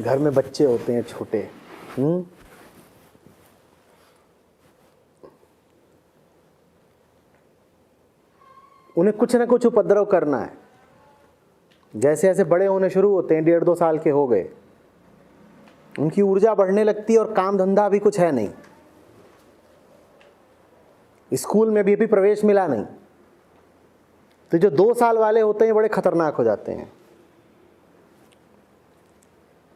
घर में बच्चे होते हैं छोटे, उन्हें कुछ ना कुछ उपद्रव करना है। जैसे जैसे बड़े होने शुरू होते हैं, 1.5-2 साल के हो गए, उनकी ऊर्जा बढ़ने लगती है और काम धंधा भी कुछ है नहीं, स्कूल में भी अभी प्रवेश मिला नहीं। तो जो 2 साल वाले होते हैं बड़े खतरनाक हो जाते हैं,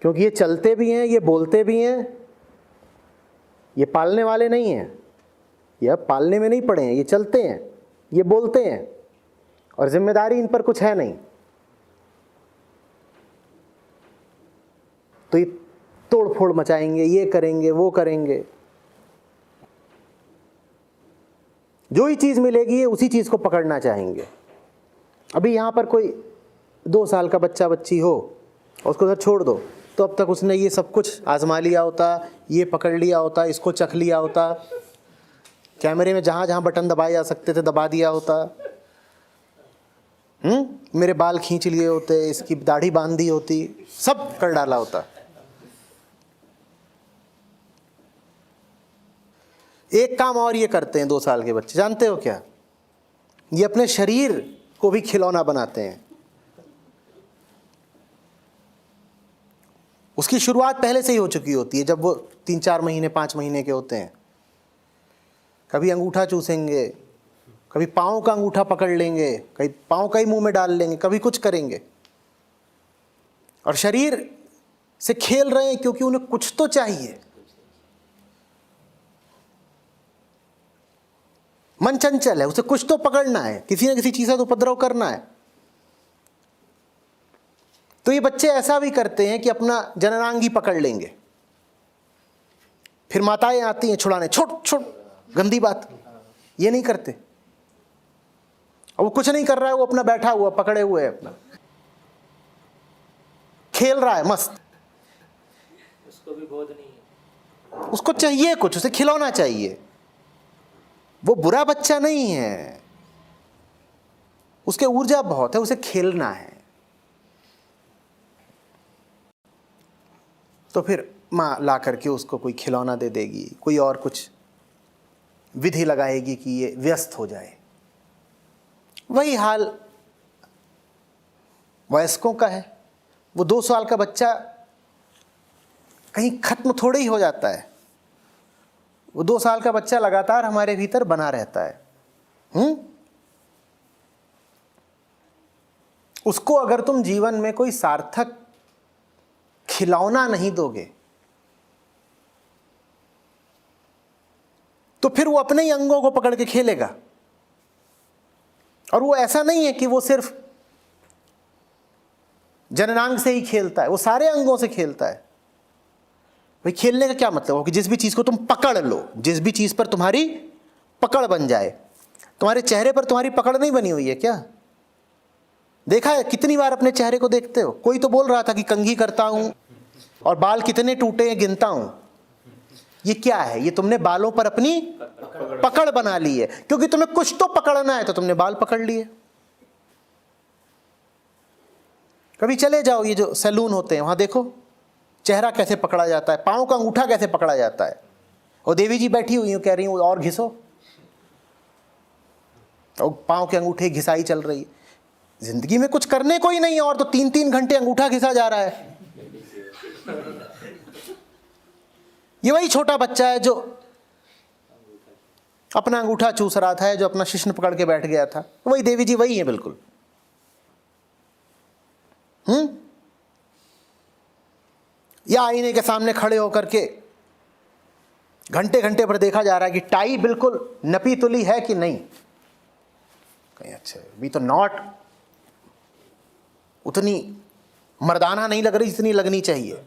क्योंकि ये चलते भी हैं, ये बोलते भी हैं, ये पालने वाले नहीं हैं, ये अब पालने में नहीं पड़े हैं, ये चलते हैं, ये बोलते हैं और जिम्मेदारी इन पर कुछ है नहीं। तो ये तोड़ फोड़ मचाएंगे, ये करेंगे, वो करेंगे, जो ही चीज मिलेगी ये उसी चीज को पकड़ना चाहेंगे। अभी यहां पर कोई 2 साल का बच्चा बच्ची हो और उसको उधर छोड़ दो, तो अब तक उसने ये सब कुछ आजमा लिया होता, ये पकड़ लिया होता, इसको चख लिया होता, कैमरे में जहां जहां बटन दबाए जा सकते थे दबा दिया होता, मेरे बाल खींच लिए होते, इसकी दाढ़ी बांध दी होती, सब कर डाला होता। एक काम और ये करते हैं 2 साल के बच्चे, जानते हो क्या? ये अपने शरीर को भी खिलौना बनाते हैं। उसकी शुरुआत पहले से ही हो चुकी होती है, जब वो 3-4 महीने 5 महीने के होते हैं। कभी अंगूठा चूसेंगे, कभी पाँव का अंगूठा पकड़ लेंगे, कभी पाँव का ही मुंह में डाल लेंगे, कभी कुछ करेंगे और शरीर से खेल रहे हैं, क्योंकि उन्हें कुछ तो चाहिए। मन चंचल है, उसे कुछ तो पकड़ना है, किसी न किसी चीज से तो उपद्रव करना है। तो ये बच्चे ऐसा भी करते हैं कि अपना जननांगी पकड़ लेंगे, फिर माताएं आती हैं छुड़ाने, छोड़ छोड़, गंदी बात। ये नहीं करते, और वो कुछ नहीं कर रहा है, वो अपना बैठा हुआ पकड़े हुए है, अपना खेल रहा है मस्त। उसको भी बोध नहीं है, उसको चाहिए कुछ, उसे खिलौना चाहिए। वो बुरा बच्चा नहीं है, उसके ऊर्जा बहुत है, उसे खेलना है। तो फिर माँ ला करके उसको कोई खिलौना दे देगी, कोई और कुछ विधि लगाएगी कि ये व्यस्त हो जाए। वही हाल वयस्कों का है। वो 2 साल का बच्चा कहीं खत्म थोड़े ही हो जाता है। वो 2 साल का बच्चा लगातार हमारे भीतर बना रहता है। उसको अगर तुम जीवन में कोई सार्थक खिलौना नहीं दोगे, तो फिर वो अपने ही अंगों को पकड़ के खेलेगा। और वो ऐसा नहीं है कि वो सिर्फ जननांग से ही खेलता है, वो सारे अंगों से खेलता है। भाई खेलने का क्या मतलब हो कि जिस भी चीज को तुम पकड़ लो, जिस भी चीज पर तुम्हारी पकड़ बन जाए। तुम्हारे चेहरे पर तुम्हारी पकड़ नहीं बनी हुई है क्या? देखा है कितनी बार अपने चेहरे को देखते हो? कोई तो बोल रहा था कि कंघी करता हूं और बाल कितने टूटे हैं गिनता हूं। ये क्या है? ये तुमने बालों पर अपनी पकड़ बना ली है, क्योंकि तुम्हें कुछ तो पकड़ना है तो तुमने बाल पकड़ लिए। कभी चले जाओ ये जो सैलून होते हैं, वहां देखो चेहरा कैसे पकड़ा जाता है, पांव का अंगूठा कैसे पकड़ा जाता है। और देवी जी बैठी हुई कह रही हूं और घिसो, और पांव के अंगूठे घिसाई चल रही है। जिंदगी में कुछ करने को ही नहीं है और तो 3-3 घंटे अंगूठा घिसा जा रहा है। ये वही छोटा बच्चा है जो अपना अंगूठा चूस रहा था, जो अपना शिश्न पकड़ के बैठ गया था। वही देवी जी वही है बिल्कुल। या आईने के सामने खड़े होकर के घंटे घंटे पर देखा जा रहा है कि टाई बिल्कुल नपी तुली है कि नहीं। कहीं अच्छा अभी तो नॉट उतनी मर्दाना नहीं लग रही जितनी लगनी चाहिए,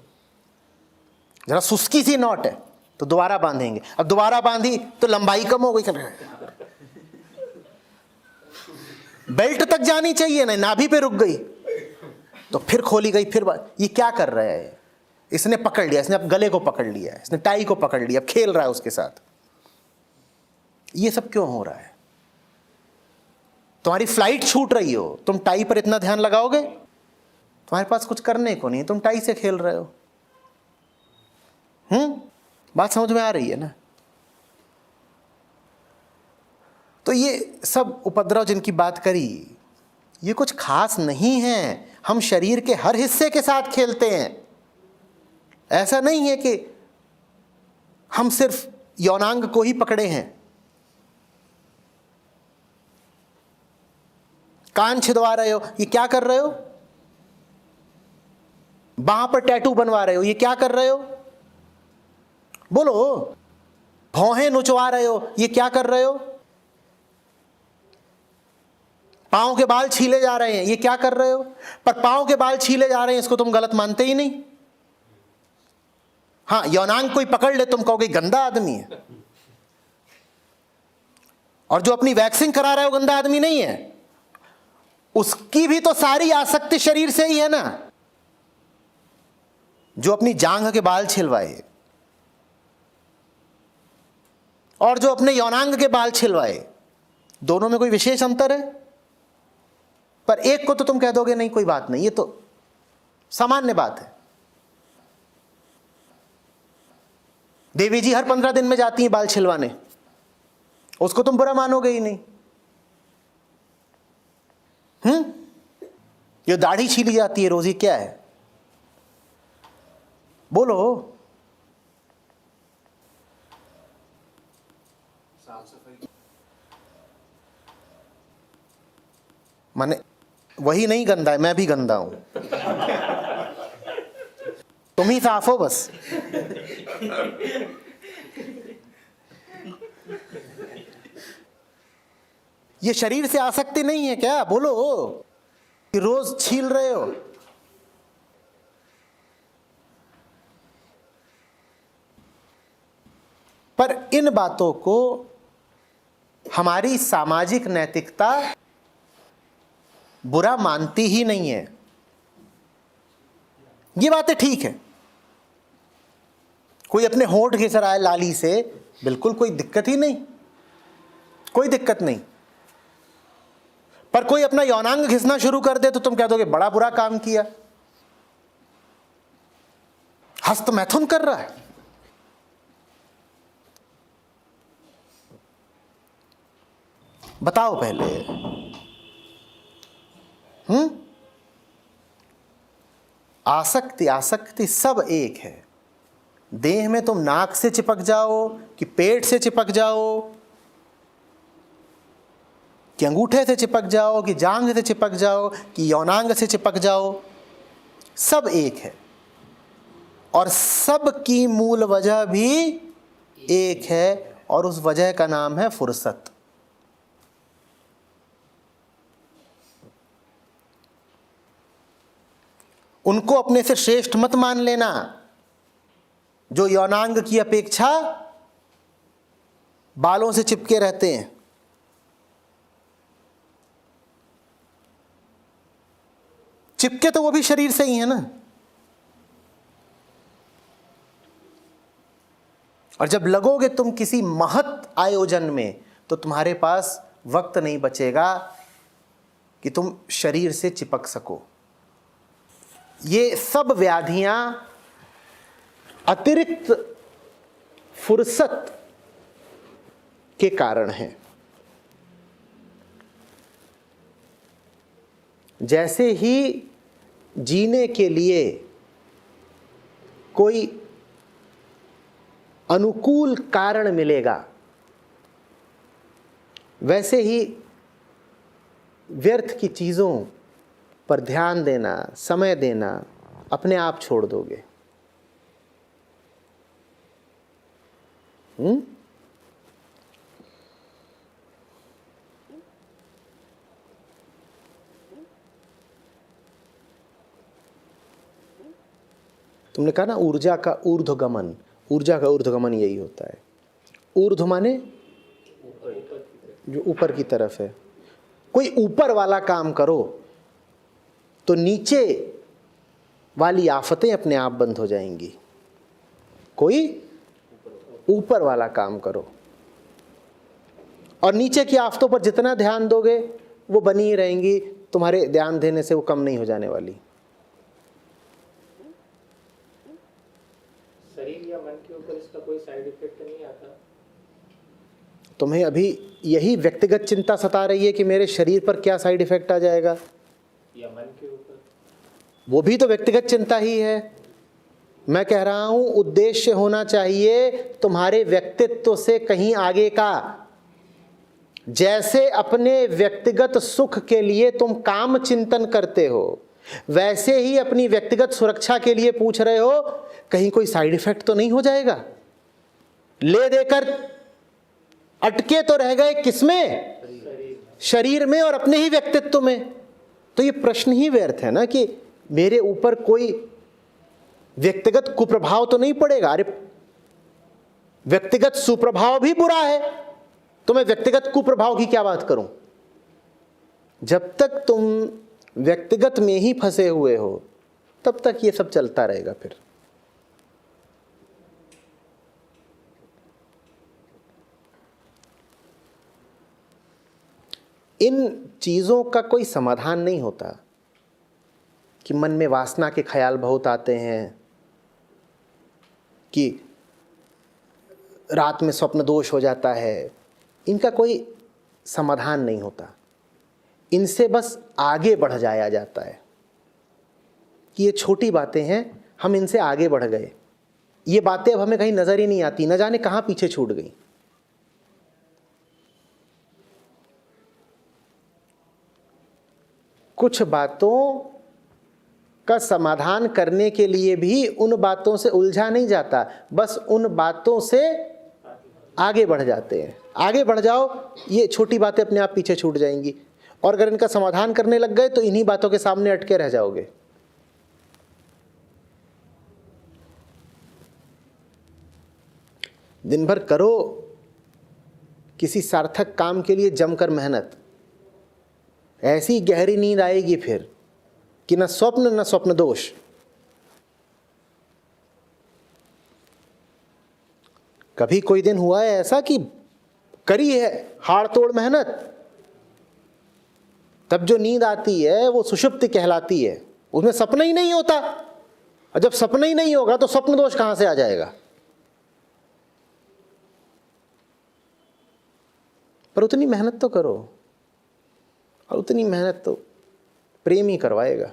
जरा सुस्की सी नॉट है, तो दोबारा बांधेंगे। अब दोबारा बांधी तो लंबाई कम हो गई, बेल्ट तक जानी चाहिए ना, नाभि पे रुक गई, तो फिर खोली गई, फिर ये क्या कर रहा है? इसने पकड़ लिया, इसने अब गले को पकड़ लिया, इसने टाई को पकड़ लिया, अब खेल रहा है उसके साथ। ये सब क्यों हो रहा है? तुम्हारी फ्लाइट छूट रही हो, तुम टाई पर इतना ध्यान लगाओगे? तुम्हारे पास कुछ करने को नहीं, तुम टाई से खेल रहे हो। बात समझ में आ रही है ना? तो ये सब उपद्रव जिनकी बात करी, ये कुछ खास नहीं है। हम शरीर के हर हिस्से के साथ खेलते हैं। ऐसा नहीं है कि हम सिर्फ यौनांग को ही पकड़े हैं। कान छिदवा रहे हो, ये क्या कर रहे हो? बाह पर टैटू बनवा रहे हो, ये क्या कर रहे हो? बोलो। भौहें नुचवा रहे हो, ये क्या कर रहे हो? पांव के बाल छीले जा रहे हैं, ये क्या कर रहे हो? पर पांव के बाल छीले जा रहे हैं, इसको तुम गलत मानते ही नहीं। हाँ, यौनांग कोई पकड़ ले, तुम कहोगे गंदा आदमी है। और जो अपनी वैक्सिंग करा रहा है वो गंदा आदमी नहीं है। उसकी भी तो सारी आसक्ति शरीर से ही है ना। जो अपनी जांघ के बाल छिलवाए और जो अपने यौनांग के बाल छिलवाए, दोनों में कोई विशेष अंतर है? पर एक को तो तुम कह दोगे नहीं कोई बात नहीं, ये तो सामान्य बात है। देवी जी हर 15 दिन में जाती हैं बाल छिलवाने, उसको तुम बुरा मानोगे ही नहीं। ये दाढ़ी छीली जाती है रोज, ये क्या है? बोलो। माने वही नहीं गंदा है, मैं भी गंदा हूं। तुम ही साफ हो बस। ये शरीर से आसक्ति नहीं है क्या? बोलो कि रोज छील रहे हो। पर इन बातों को हमारी सामाजिक नैतिकता बुरा मानती ही नहीं है। ये बातें ठीक है। कोई अपने होंठ घिस रहा है लाली से, बिल्कुल कोई दिक्कत ही नहीं, कोई दिक्कत नहीं। पर कोई अपना यौनांग घिसना शुरू कर दे तो तुम कह दोगे बड़ा बुरा काम किया, हस्त मैथुन कर रहा है। बताओ पहले। आसक्ति आसक्ति सब एक है। देह में तुम नाक से चिपक जाओ कि पेट से चिपक जाओ कि अंगूठे से चिपक जाओ कि जांघ से चिपक जाओ कि यौनांग से चिपक जाओ, सब एक है। और सब की मूल वजह भी एक है, और उस वजह का नाम है फुर्सत। उनको अपने से श्रेष्ठ मत मान लेना जो यौनांग की अपेक्षा बालों से चिपके रहते हैं। चिपके तो वो भी शरीर से ही है ना। और जब लगोगे तुम किसी महत् आयोजन में, तो तुम्हारे पास वक्त नहीं बचेगा कि तुम शरीर से चिपक सको। ये सब व्याधियां अतिरिक्त फुर्सत के कारण हैं। जैसे ही जीने के लिए कोई अनुकूल कारण मिलेगा, वैसे ही व्यर्थ की चीज़ों पर ध्यान देना, समय देना अपने आप छोड़ दोगे। तुमने कहा ना ऊर्जा का ऊर्ध्वगमन, ऊर्जा का ऊर्ध्वगमन यही होता है। ऊर्ध्व माने जो ऊपर की तरफ है। कोई ऊपर वाला काम करो तो नीचे वाली आफतें अपने आप बंद हो जाएंगी। कोई ऊपर वाला काम करो और नीचे की आफतों पर जितना ध्यान दोगे वो बनी ही रहेंगी, तुम्हारे ध्यान देने से वो कम नहीं हो जाने वाली। शरीर या मन के ऊपर इसका कोई साइड इफेक्ट नहीं आता? तुम्हें अभी यही व्यक्तिगत चिंता सता रही है कि मेरे शरीर पर क्या साइड इफेक्ट आ जाएगा, या मन के ऊपर? वो भी तो व्यक्तिगत चिंता ही है। मैं कह रहा हूं उद्देश्य होना चाहिए तुम्हारे व्यक्तित्व से कहीं आगे का। जैसे अपने व्यक्तिगत सुख के लिए तुम काम चिंतन करते हो, वैसे ही अपनी व्यक्तिगत सुरक्षा के लिए पूछ रहे हो कहीं कोई साइड इफेक्ट तो नहीं हो जाएगा। ले देकर अटके तो रह गए किसमें? शरीर में और अपने ही व्यक्तित्व में। तो ये प्रश्न ही व्यर्थ है ना कि मेरे ऊपर कोई व्यक्तिगत कुप्रभाव तो नहीं पड़ेगा। अरे व्यक्तिगत सुप्रभाव भी बुरा है, तो मैं व्यक्तिगत कुप्रभाव की क्या बात करूं? जब तक तुम व्यक्तिगत में ही फंसे हुए हो तब तक ये सब चलता रहेगा। फिर इन चीजों का कोई समाधान नहीं होता कि मन में वासना के ख्याल बहुत आते हैं, कि रात में स्वप्न दोष हो जाता है। इनका कोई समाधान नहीं होता। इनसे बस आगे बढ़ जाया जाता है कि ये छोटी बातें हैं, हम इनसे आगे बढ़ गए, ये बातें अब हमें कहीं नजर ही नहीं आती, न जाने कहां पीछे छूट गई। कुछ बातों का समाधान करने के लिए भी उन बातों से उलझा नहीं जाता, बस उन बातों से आगे बढ़ जाते हैं। आगे बढ़ जाओ, ये छोटी बातें अपने आप पीछे छूट जाएंगी, और अगर इनका समाधान करने लग गए तो इन्हीं बातों के सामने अटके रह जाओगे। दिन भर करो किसी सार्थक काम के लिए जमकर मेहनत, ऐसी गहरी नींद आएगी फिर कि न स्वप्न दोष। कभी कोई दिन हुआ है ऐसा कि करी है हाड़ तोड़ मेहनत, तब जो नींद आती है वो सुषुप्ति कहलाती है, उसमें सपना ही नहीं होता। और जब सपना ही नहीं होगा तो स्वप्न दोष कहां से आ जाएगा? पर उतनी मेहनत तो करो, और उतनी मेहनत तो प्रेम ही करवाएगा।